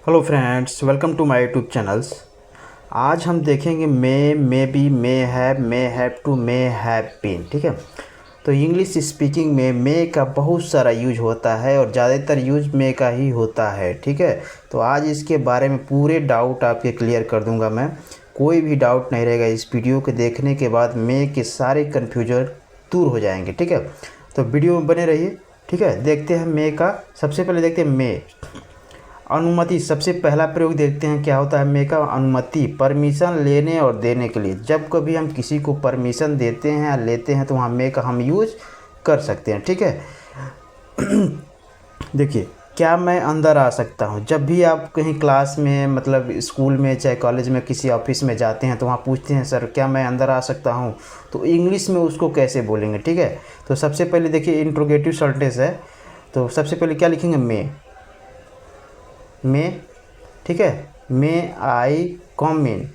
Hello friends, welcome to my YouTube channels. आज हम देखेंगे may be, may have to, may have been. ठीक है, तो इंग्लिश स्पीकिंग में मे का बहुत सारा यूज होता है और ज़्यादातर यूज मे का ही होता है। ठीक है, तो आज इसके बारे में पूरे डाउट आपके क्लियर कर दूंगा मैं। कोई भी डाउट नहीं रहेगा। इस वीडियो के देखने के बाद मे के सारे कन्फ्यूजन दूर हो जाएंगे। ठीक है, तो वीडियो में बने रहिए। ठीक है, देखते हैं मे का। सबसे पहले देखते हैं मे अनुमति। सबसे पहला प्रयोग देखते हैं क्या होता है मे का। अनुमति, परमिशन लेने और देने के लिए। जब कभी हम किसी को परमिशन देते हैं या लेते हैं तो वहाँ मे का हम यूज कर सकते हैं। ठीक है, देखिए, क्या मैं अंदर आ सकता हूँ। जब भी आप कहीं क्लास में, मतलब स्कूल में, चाहे कॉलेज में, किसी ऑफिस में जाते हैं तो वहाँ पूछते हैं सर क्या मैं अंदर आ सकता हूँ, तो इंग्लिश में उसको कैसे बोलेंगे। ठीक है, तो सबसे पहले देखिए इंट्रोगेटिव सेंटेंस है, तो सबसे पहले क्या लिखेंगे मे। ठीक है, मे आई कम इन।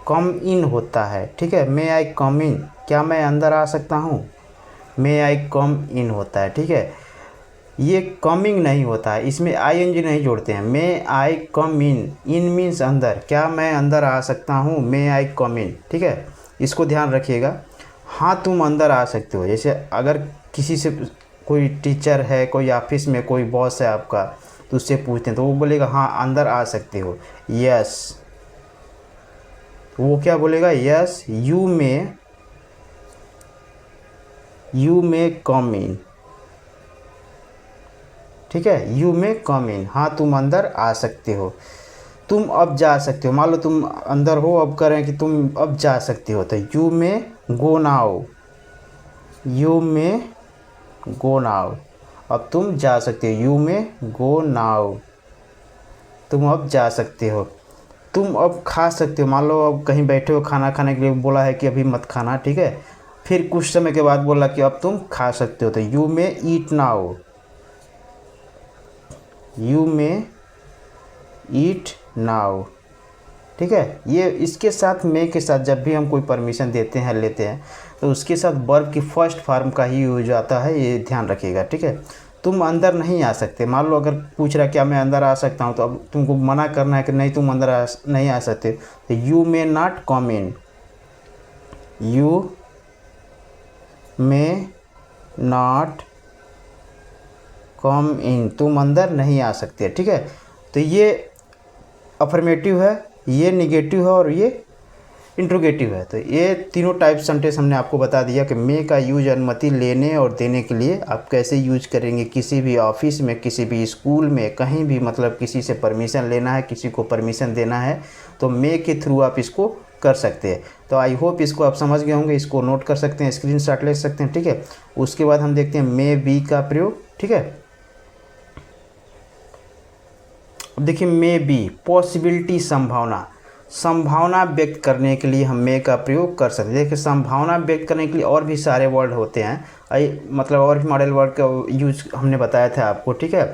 कम इन होता है। ठीक है, मे आई कम इन, क्या मैं अंदर आ सकता हूँ। मे आई कम इन होता है। ठीक है, ये कमिंग नहीं होता है, इसमें आई एन जी नहीं जोड़ते हैं। मे आई कम इन मीन्स अंदर, क्या मैं अंदर आ सकता हूँ। मे आई कम इन। ठीक है, इसको ध्यान रखिएगा। हाँ, तुम अंदर आ सकते हो। जैसे अगर किसी से, कोई टीचर है, कोई ऑफिस में कोई बॉस है आपका, तो उससे पूछते हैं तो वो बोलेगा हाँ अंदर आ सकते हो, यस। वो क्या बोलेगा, यस यू मे कम इन। ठीक है, यू मे कम इन, हाँ तुम अंदर आ सकते हो। तुम अब जा सकते हो, मान लो तुम अंदर हो, अब करें कि तुम अब जा सकते हो, तो you may go now. You may go now, अब तुम जा सकते हो। यू मे गो नाउ, तुम अब जा सकते हो। तुम अब खा सकते हो, मान लो अब कहीं बैठे हो, खाना खाने के लिए बोला है कि अभी मत खाना। ठीक है, फिर कुछ समय के बाद बोला कि अब तुम खा सकते हो, तो you may eat now. You may eat now. ठीक है, ये इसके साथ मे के साथ जब भी हम कोई परमिशन देते हैं, लेते हैं, तो उसके साथ वर्ब की फर्स्ट फॉर्म का ही यूज आता है, ये ध्यान रखिएगा। ठीक है, तुम अंदर नहीं आ सकते। मान लो अगर पूछ रहा क्या मैं अंदर आ सकता हूँ, तो अब तुमको मना करना है कि नहीं तुम अंदर नहीं आ सकते, तो you may not come in. You may not come in, तुम अंदर नहीं आ सकते। ठीक है, तो ये अफर्मेटिव है, ये निगेटिव है और ये इंट्रोगेटिव है। तो ये तीनों टाइप सेंटेंस हमने आपको बता दिया कि मे का यूज अनुमति लेने और देने के लिए आप कैसे यूज करेंगे। किसी भी ऑफिस में, किसी भी स्कूल में, कहीं भी, मतलब किसी से परमिशन लेना है, किसी को परमिशन देना है, तो मे के थ्रू आप इसको कर सकते हैं। तो आई होप इसको आप समझ गए होंगे। इसको नोट कर सकते हैं, स्क्रीनशॉट ले सकते हैं। ठीक है, उसके बाद हम देखते हैं मे बी का प्रयोग। ठीक है, अब देखिए मे बी, पॉसिबिलिटी, संभावना। संभावना व्यक्त करने के लिए हम मे का प्रयोग कर सकते हैं। देखिए, संभावना व्यक्त करने के लिए और भी सारे वर्ड होते हैं, मतलब और भी मॉडल वर्ड का यूज हमने बताया था आपको। ठीक है,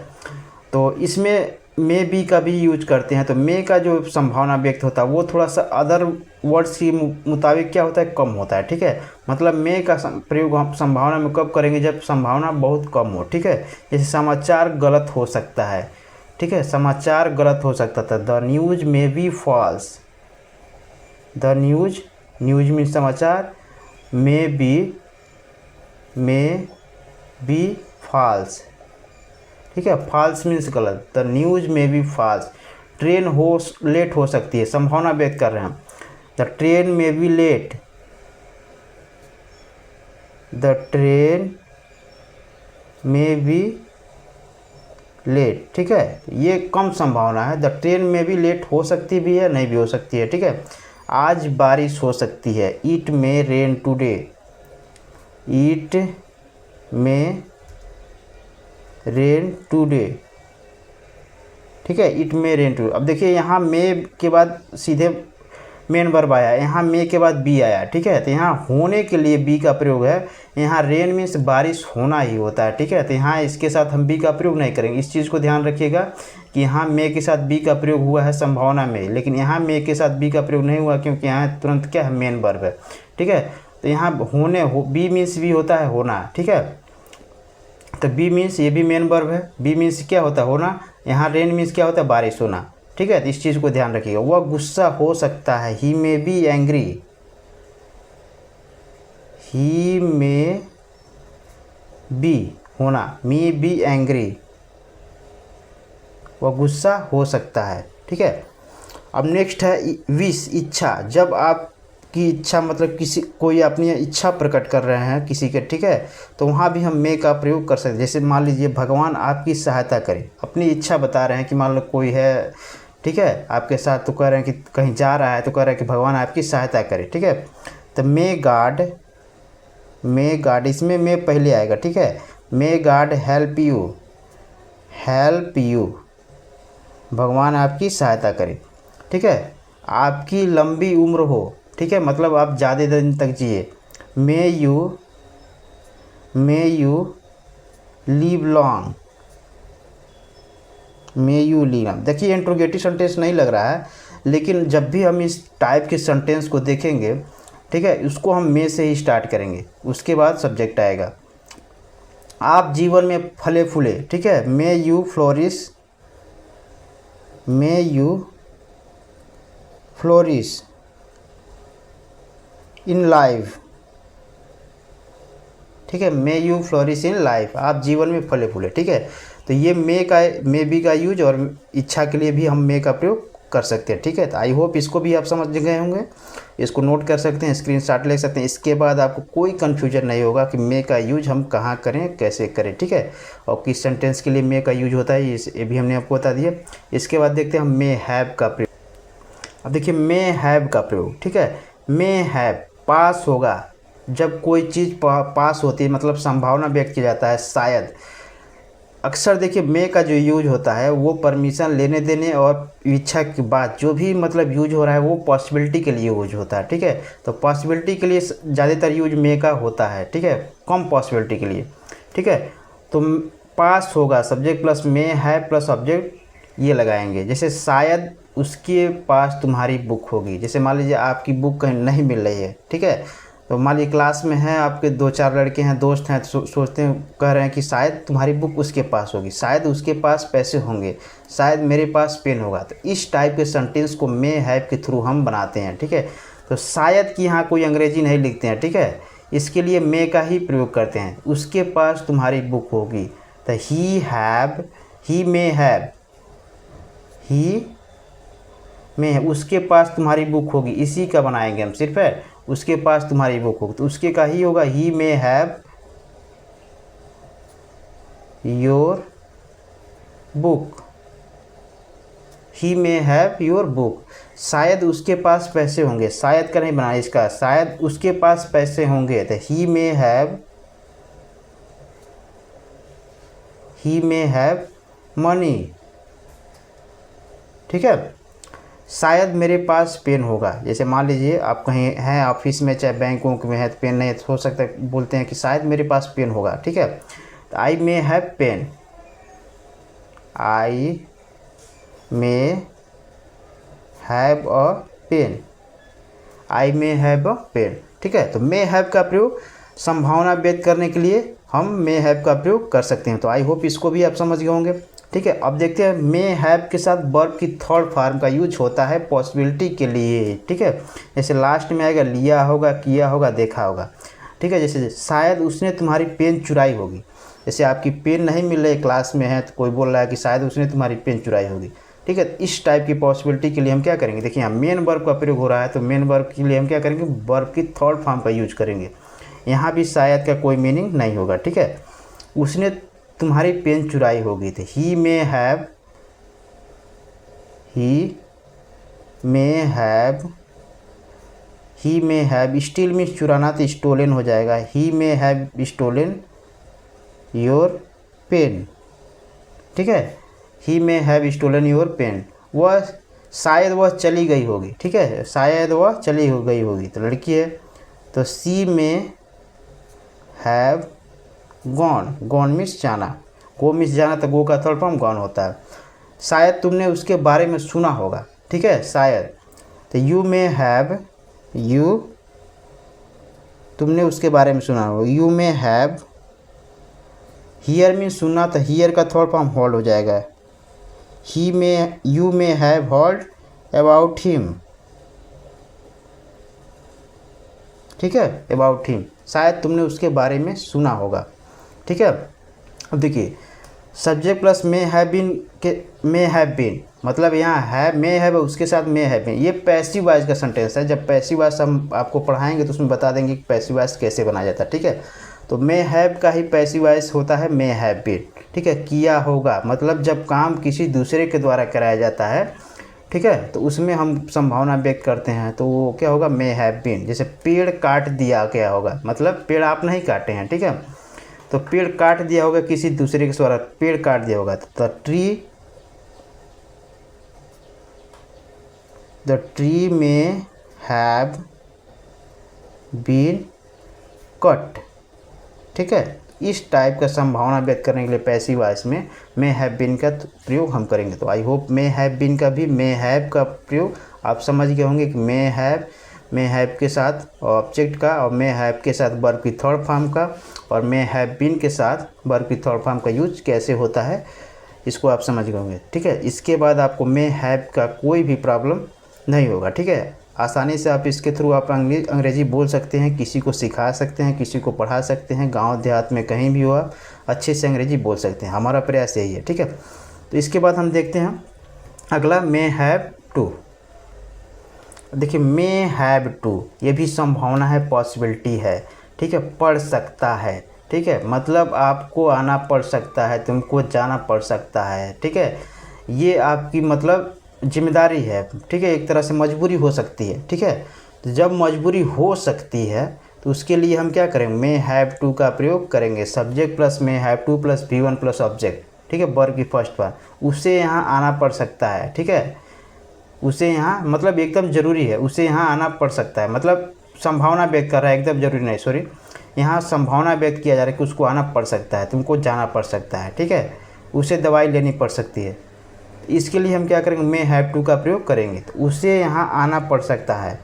तो इसमें मे बी का भी यूज करते हैं। तो मे का जो संभावना व्यक्त होता है वो थोड़ा सा अदर वर्ड्स के मुताबिक क्या होता है, कम होता है। ठीक है, मतलब मे का प्रयोग हम संभावना में कब करेंगे, जब संभावना बहुत कम हो। ठीक है, जैसे समाचार गलत हो सकता है। ठीक है, समाचार गलत हो सकता था, the news may be false. The news, news mean समाचार, मे बी फॉल्स। ठीक है, फॉल्स मीन्स गलत, the news may be false. Train हो लेट हो सकती है, संभावना व्यक्त कर रहे हैं, the train may be late. The train may be late. ठीक है, ये कम संभावना है, द ट्रेन में भी लेट हो सकती भी है, नहीं भी हो सकती है। ठीक है, आज बारिश हो सकती है, it may rain today. It may rain today. ठीक है, इट मे रेन टुडे। अब देखिए यहाँ मे के बाद सीधे मेन वर्ब आया, यहाँ मे के बाद बी आया। ठीक है, तो यहाँ होने के लिए बी का प्रयोग है। यहाँ रेन मीन्स बारिश होना ही होता है। ठीक है, तो यहाँ इसके साथ हम बी का प्रयोग नहीं करेंगे। इस चीज़ को ध्यान रखिएगा कि यहाँ मे के साथ बी का प्रयोग हुआ है संभावना में, लेकिन यहाँ मे के साथ बी का प्रयोग नहीं हुआ, क्योंकि यहाँ तुरंत क्या है, मेन वर्ब है। ठीक है, तो यहाँ होने बी मीन्स भी होता है होना। ठीक है, तो बी मीन्स, ये भी मेन वर्ब है। बी मीन्स क्या होता है, होना। यहाँ रेन मीन्स क्या होता है, बारिश होना, ठीक है। तो इस चीज़ को ध्यान रखिएगा। वह गुस्सा हो सकता है, he may be angry, he may be होना, मे बी एंग्री, वह गुस्सा हो सकता है, ठीक है। अब नेक्स्ट है विश, इच्छा। जब आपकी इच्छा मतलब किसी कोई अपनी इच्छा प्रकट कर रहे हैं किसी के, ठीक है, तो वहाँ भी हम मे का प्रयोग कर सकते हैं। जैसे मान लीजिए भगवान आपकी सहायता करें, अपनी इच्छा बता रहे हैं कि मान लो कोई है, ठीक है, आपके साथ, तो कह रहे हैं कि कहीं जा रहा है, तो कह रहे हैं कि भगवान आपकी सहायता करे, ठीक है। तो मे गॉड इसमें मे पहले आएगा, ठीक है। मे गॉड हेल्प यू, भगवान आपकी सहायता करे, ठीक है। आपकी लंबी उम्र हो, ठीक है, मतलब आप ज़्यादा दिन तक जिए। May you live long, may you live long. देखिए इंट्रोगेटिव सेंटेंस नहीं लग रहा है, लेकिन जब भी हम इस टाइप के सेंटेंस को देखेंगे, ठीक है, उसको हम मे से ही स्टार्ट करेंगे, उसके बाद सब्जेक्ट आएगा। आप जीवन में फले फूले, ठीक है। May you flourish in life, ठीक है। May you flourish in life, आप जीवन में फले फूले, ठीक है। तो ये मे बी का यूज और इच्छा के लिए भी हम मे का प्रयोग कर सकते हैं, ठीक है। तो आई होप इसको भी आप समझ गए होंगे, इसको नोट कर सकते हैं, स्क्रीनशॉट ले सकते हैं। इसके बाद आपको कोई कन्फ्यूजन नहीं होगा कि मे का यूज हम कहाँ करें, कैसे करें, ठीक है, और किस सेंटेंस के लिए मे का यूज होता है, ये भी हमने आपको बता दिया। इसके बाद देखते हैं हम मे हैव का प्रयोग। अब देखिए मे हैव का प्रयोग, ठीक है। मे हैव पास होगा, जब कोई चीज़ पास होती है मतलब संभावना व्यक्त किया जाता है, शायद। अक्सर देखिए मे का जो यूज होता है वो परमिशन लेने देने और इच्छा के बाद जो भी मतलब यूज हो रहा है वो पॉसिबिलिटी के लिए यूज होता है, ठीक है। तो पॉसिबिलिटी के लिए ज़्यादातर यूज मे का होता है, ठीक है, कम पॉसिबिलिटी के लिए, ठीक है। तो पास होगा, सब्जेक्ट प्लस मे है प्लस ऑब्जेक्ट ये लगाएंगे। जैसे शायद उसके पास तुम्हारी बुक होगी, जैसे मान लीजिए आपकी बुक कहीं नहीं मिल रही है, ठीक है। तो मान लीजिए क्लास में हैं, आपके 2-4 लड़के हैं, दोस्त हैं, तो सोचते हैं, कह रहे हैं कि शायद तुम्हारी बुक उसके पास होगी, शायद उसके पास पैसे होंगे, शायद मेरे पास पेन होगा। तो इस टाइप के सेंटेंस को मे हैव के थ्रू हम बनाते हैं, ठीक है। तो शायद कि यहाँ कोई अंग्रेजी नहीं लिखते हैं, ठीक है, इसके लिए मे का ही प्रयोग करते हैं। उसके पास तुम्हारी बुक होगी, तो ही में है, उसके पास तुम्हारी बुक होगी, इसी का बनाएंगे हम, सिर्फ है उसके पास तुम्हारी बुक होगी, तो उसके का ही होगा he may have your book, he may have your book. शायद उसके पास पैसे होंगे, शायद का नहीं बनाया इसका, शायद उसके पास पैसे होंगे, तो ही मे हैव मनी, ठीक है। शायद मेरे पास पेन होगा, जैसे मान लीजिए आप कहीं हैं ऑफिस में, चाहे बैंक वोंक में है, तो पेन नहीं हो सकता, बोलते हैं कि शायद मेरे पास पेन होगा, ठीक है। तो I may have pen, I may have a pen, I may have a pen, ठीक है। तो मे हैव का प्रयोग संभावना व्यक्त करने के लिए हम मे हैव का प्रयोग कर सकते हैं। तो आई होप इसको भी आप समझ गए होंगे, ठीक है। अब देखते हैं मे हैव के साथ वर्ब की थर्ड फॉर्म का यूज होता है पॉसिबिलिटी के लिए, ठीक है। जैसे लास्ट में आएगा लिया होगा, किया होगा, देखा होगा, ठीक है। जैसे शायद उसने तुम्हारी पेन चुराई होगी, जैसे आपकी पेन नहीं मिल रही, क्लास में है, तो कोई बोल रहा है कि शायद उसने तुम्हारी पेन चुराई होगी, ठीक है। इस टाइप की पॉसिबिलिटी के लिए हम क्या करेंगे, देखिए यहाँ मेन वर्ब का प्रयोग हो रहा है, तो मेन वर्ब के लिए हम क्या करेंगे, वर्ब की थर्ड फॉर्म का यूज करेंगे। यहाँ भी शायद का कोई मीनिंग नहीं होगा, ठीक है। उसने तुम्हारी पेन चुराई होगी, तो he may have steal means चुराना, तो स्टोलन हो जाएगा, he may have stolen your pen, ठीक है। He may have stolen your pen, वह शायद वह चली गई होगी, ठीक है, शायद वह चली गई होगी, तो लड़की है, तो सी मे हैव गॉन मीन्स जाना, गो मीन्स जाना, तो गो का थर्ड फॉर्म गॉन होता है। शायद तुमने उसके बारे में सुना होगा, ठीक है, शायद, तो तुमने उसके बारे में सुना होगा, you may have, here means सुनना, तो हियर का थर्ड फॉर्म होल्ड हो जाएगा, you may have heard about him, ठीक है, अबाउट हिम, शायद तुमने उसके बारे में सुना होगा, ठीक है। अब देखिए subject plus may have been के मे हैव बीन, मतलब यहाँ है मे हैव उसके साथ मे हैव बीन, ये पैसिव वॉइस का सेंटेंस है। जब पैसिव वॉइस हम आपको पढ़ाएंगे तो उसमें बता देंगे कि पैसिव वॉइस कैसे बनाया जाता है, ठीक है। तो मे हैव का ही पैसिव वॉइस होता है मे हैव बीन, ठीक है। किया होगा मतलब जब काम किसी दूसरे के द्वारा कराया जाता है, ठीक है, तो उसमें हम संभावना व्यक्त करते हैं, तो वो क्या होगा, मे हैव बीन। जैसे पेड़ काट दिया गया होगा, मतलब पेड़ आप नहीं काटे हैं, ठीक है, तो पेड़ काट दिया होगा किसी दूसरे के द्वारा, पेड़ काट दिया होगा, तो द ट्री में हैव बीन कट, ठीक है। इस टाइप का संभावना व्यक्त करने के लिए पैसिव वॉइस में मे हैव बीन का प्रयोग हम करेंगे। तो I hope may have been का भी मे हैव का प्रयोग आप समझ गए होंगे कि मे हैव के साथ ऑब्जेक्ट का, और मे हैव के साथ वर्ब की थर्ड फॉर्म का, और मे हैव बीन के साथ वर्ब की थर्ड फॉर्म का यूज कैसे होता है, इसको आप समझ गए होंगे, ठीक है। इसके बाद आपको मे हैव का कोई भी प्रॉब्लम नहीं होगा, ठीक है। आसानी से आप इसके थ्रू आप अंग्रेजी बोल सकते हैं, किसी को सिखा सकते हैं, किसी को पढ़ा सकते हैं, गांव देहात में कहीं भी हो आप अच्छे से अंग्रेजी बोल सकते हैं। हमारा प्रयास यही है, ठीक है। तो इसके बाद हम देखते हैं अगला मे हैव टू। देखिए मे हैव टू ये भी संभावना है, पॉसिबिलिटी है, ठीक है, पढ़ सकता है, ठीक है, मतलब आपको आना पड़ सकता है, तुमको जाना पड़ सकता है, ठीक है। ये आपकी मतलब जिम्मेदारी है, ठीक है, एक तरह से मजबूरी हो सकती है, ठीक है। तो जब मजबूरी हो सकती है तो उसके लिए हम क्या करेंगे, मे हैव टू का प्रयोग करेंगे। Subject plus may have two plus V1 plus object, ठीक है, वर्ब की फर्स्ट बार, उसे यहाँ आना पड़ सकता है, ठीक है, उसे यहाँ मतलब एकदम ज़रूरी है, उसे यहाँ आना पड़ सकता है, मतलब संभावना व्यक्त कर रहा है, एकदम ज़रूरी नहीं, सॉरी, यहाँ संभावना व्यक्त किया जा रहा है कि उसको आना पड़ सकता है, तुमको जाना पड़ सकता है, ठीक है, उसे दवाई लेनी पड़ सकती है। इसके लिए हम क्या करेंगे, मे हैव टू का प्रयोग करेंगे। तो उसे यहाँ आना पड़ सकता है,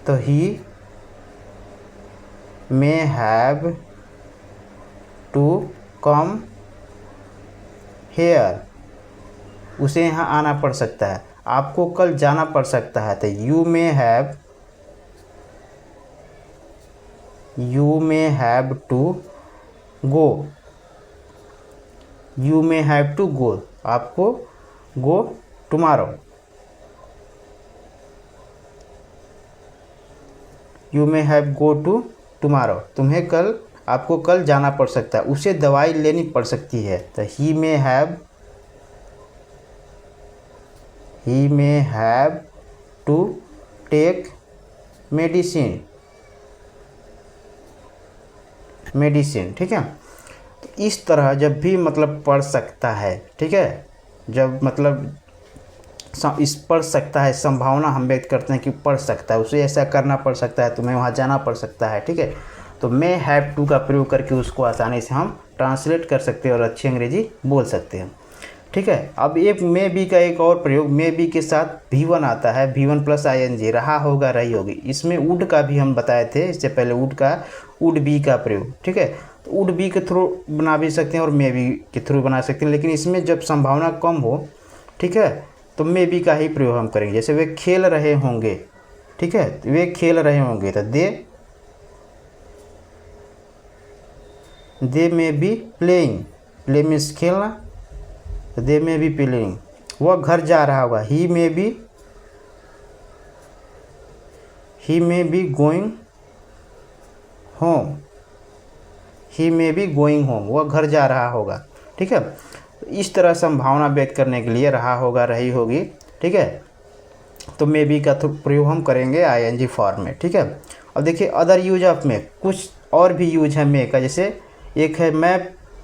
तो he may have to come here, उसे यहाँ आना पड़ सकता है। आपको कल जाना पड़ सकता है, तो you may have to go, you may have to go, आपको go tomorrow, you may have go to tomorrow, तुम्हें कल, आपको कल जाना पड़ सकता है, उसे दवाई लेनी पड़ सकती है। तो he may have to take medicine, ठीक है। तो इस तरह जब भी मतलब पढ़ सकता है, ठीक है, जब मतलब इस पढ़ सकता है संभावना हम व्यक्त करते हैं कि पढ़ सकता है, उसे ऐसा करना पड़ सकता है, तुम्हें वहाँ जाना पड़ सकता है, ठीक है, तो मे हैव टू का प्रयोग करके उसको आसानी से हम ट्रांसलेट कर सकते हैं और अच्छी अंग्रेजी बोल सकते हैं, ठीक है। अब एक मे बी का एक और प्रयोग, मे बी के साथ V1 आता है, V1 प्लस ING, रहा होगा रही होगी। इसमें वुड का भी हम बताए थे इससे पहले, वुड बी का प्रयोग, ठीक है, तो वुड बी के थ्रू बना भी सकते हैं और मे बी के थ्रू बना सकते हैं, लेकिन इसमें जब संभावना कम हो, ठीक है, तो मे बी का ही प्रयोग हम करेंगे। जैसे वे खेल रहे होंगे, ठीक है, तो वे खेल रहे होंगे, तो they may be playing, play means खेलना, तो दे मे बी प्लेइंग। वह घर जा रहा होगा, he may be going home, he may be going home, वह घर जा रहा होगा, ठीक है। इस तरह संभावना व्यक्त करने के लिए रहा होगा रही होगी, ठीक है, तो मे बी का प्रयोग हम करेंगे ING फॉर्म में, ठीक है। अब देखिए अदर यूज ऑफ मे, कुछ और भी यूज है मे का। जैसे एक है मैं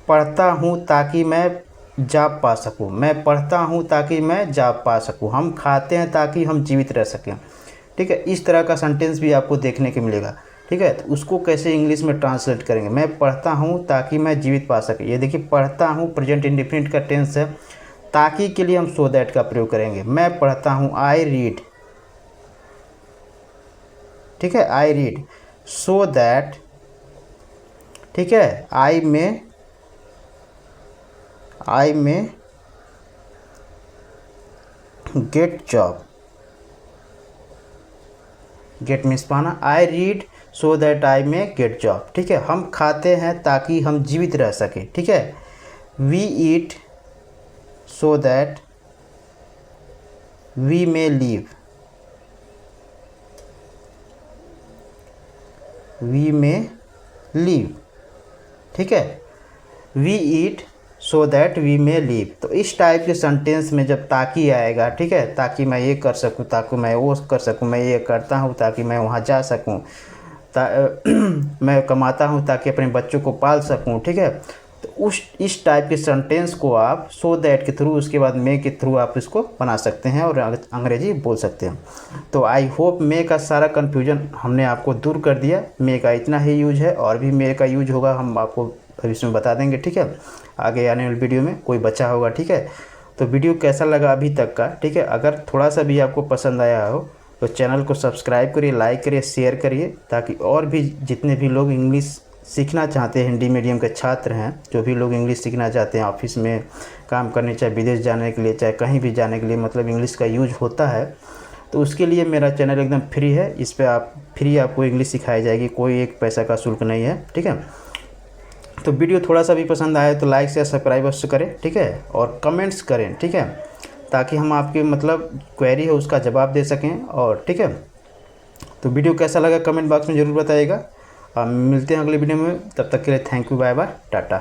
पढ़ता हूँ ताकि मैं जॉब पा सकूँ, मैं पढ़ता हूँ ताकि मैं जॉब पा सकूँ, हम खाते हैं ताकि हम जीवित रह सकें, ठीक है। इस तरह का सेंटेंस भी आपको देखने को मिलेगा, ठीक है। तो उसको कैसे इंग्लिश में ट्रांसलेट करेंगे, मैं पढ़ता हूँ ताकि मैं जीवित पा सके। ये देखिए पढ़ता हूँ प्रेजेंट इंडेफिनिट का टेंस है, ताकि के लिए हम सो दैट का प्रयोग करेंगे। मैं पढ़ता हूँ, आई रीड, ठीक है, आई रीड, सो दैट, ठीक है, आई में गेट जॉब, गेट मीन्स पाना, I read so that I may get job, ठीक है। हम खाते हैं ताकि हम जीवित रह सकें, ठीक है। We eat so that we may live, we may live, ठीक है। We eat so that we may live. तो इस टाइप के सेंटेंस में जब ताकि आएगा, ठीक है, ताकि मैं ये कर सकूं, ताकि मैं वो कर सकूं, मैं ये करता हूं ताकि मैं वहां जा सकूं, मैं कमाता हूं ताकि अपने बच्चों को पाल सकूं, ठीक है। तो इस टाइप के सेंटेंस को आप सो दैट के थ्रू, उसके बाद मे के थ्रू आप इसको बना सकते हैं और अंग्रेजी बोल सकते हैं। तो आई होप मे का सारा कन्फ्यूजन हमने आपको दूर कर दिया। मे का इतना ही यूज है, और भी मे का यूज होगा, हम आपको भविष्य में बता देंगे, ठीक है। आगे आने वाली वीडियो में कोई बचा होगा, ठीक है। तो वीडियो कैसा लगा अभी तक का, ठीक है। अगर थोड़ा सा भी आपको पसंद आया हो तो चैनल को सब्सक्राइब करिए, लाइक करिए, शेयर करिए, ताकि और भी जितने भी लोग इंग्लिश सीखना चाहते हैं, हिंदी मीडियम के छात्र हैं, जो भी लोग इंग्लिश सीखना चाहते हैं, ऑफिस में काम करने, चाहे विदेश जाने के लिए, चाहे कहीं भी जाने के लिए, मतलब इंग्लिश का यूज होता है, तो उसके लिए मेरा चैनल एकदम फ्री है। इस पर आपको इंग्लिश सिखाई जाएगी, कोई एक पैसा का शुल्क नहीं है, ठीक है। तो वीडियो थोड़ा सा भी पसंद आए तो लाइक से सब्सक्राइब अवश्य करें, ठीक है, और कमेंट्स करें, ठीक है, ताकि हम आपके मतलब क्वेरी है उसका जवाब दे सकें, और ठीक है। तो वीडियो कैसा लगा कमेंट बॉक्स में ज़रूर बताइएगा। मिलते हैं अगले वीडियो में, तब तक के लिए thank you, bye bye, Tata.